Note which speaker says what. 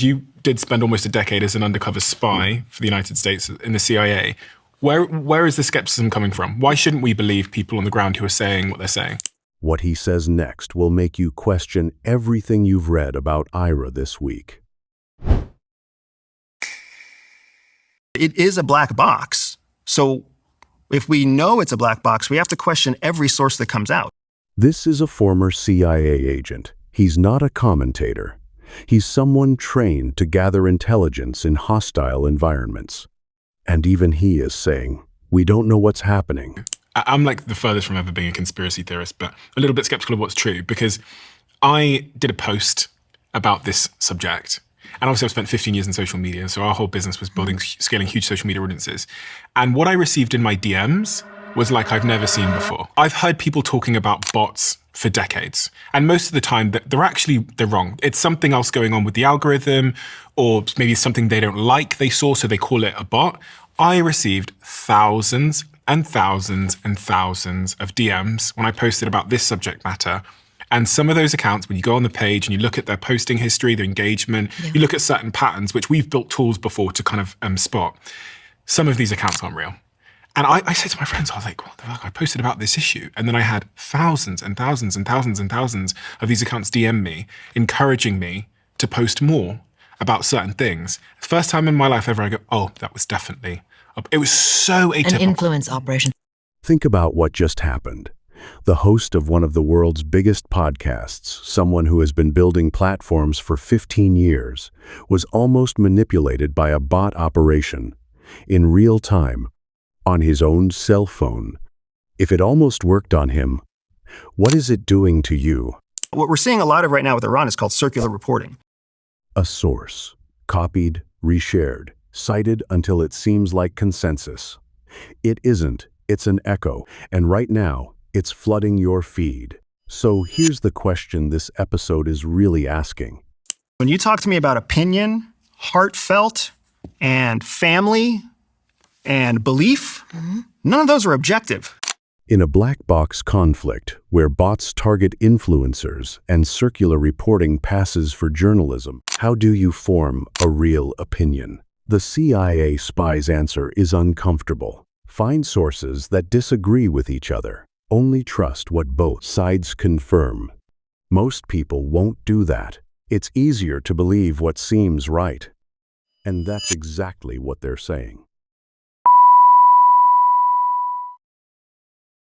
Speaker 1: You did spend almost a decade as an undercover spy for the United States in the CIA. Where is the skepticism coming from? Why shouldn't we believe people on the ground who are saying what they're saying?
Speaker 2: What he says next will make you question everything you've read about Ira this week.
Speaker 3: It is a black box. So if we know it's a black box, we have to question every source that comes out.
Speaker 2: This is a former CIA agent. He's not a commentator. He's someone trained to gather intelligence in hostile environments. And even he is saying, we don't know what's happening.
Speaker 1: I'm like the furthest from ever being a conspiracy theorist, but a little bit skeptical of what's true, because I did a post about this subject. And obviously I've spent 15 years in social media, so our whole business was scaling huge social media audiences. And what I received in my DMs was like I've never seen before. I've heard people talking about bots for decades. And most of the time, they're wrong. It's something else going on with the algorithm, or maybe something they don't like they saw, so they call it a bot. I received thousands and thousands and thousands of DMs when I posted about this subject matter. And some of those accounts, when you go on the page and you look at their posting history, their engagement, you look at certain patterns, which we've built tools before to kind of spot. Some of these accounts aren't real. And I said to my friends, I was like, what the fuck? I posted about this issue. And then I had thousands and thousands and thousands and thousands of these accounts DM me, encouraging me to post more about certain things. First time in my life ever I go, oh, that was definitely, it was so atypical.
Speaker 4: An influence operation.
Speaker 2: Think about what just happened. The host of one of the world's biggest podcasts, someone who has been building platforms for 15 years, was almost manipulated by a bot operation in real time on his own cell phone. If it almost worked on him, what is it doing to you?
Speaker 3: What we're seeing a lot of right now with Iran is called circular reporting.
Speaker 2: A source, copied, reshared, cited until it seems like consensus. It isn't, it's an echo, and right now, it's flooding your feed. So here's the question this episode is really asking.
Speaker 3: When you talk to me about opinion, heartfelt, and family, and belief, none of those are objective.
Speaker 2: In a black box conflict where bots target influencers and circular reporting passes for journalism, how do you form a real opinion? The CIA spy's answer is uncomfortable. Find sources that disagree with each other. Only trust what both sides confirm. Most people won't do that. It's easier to believe what seems right. And that's exactly what they're saying.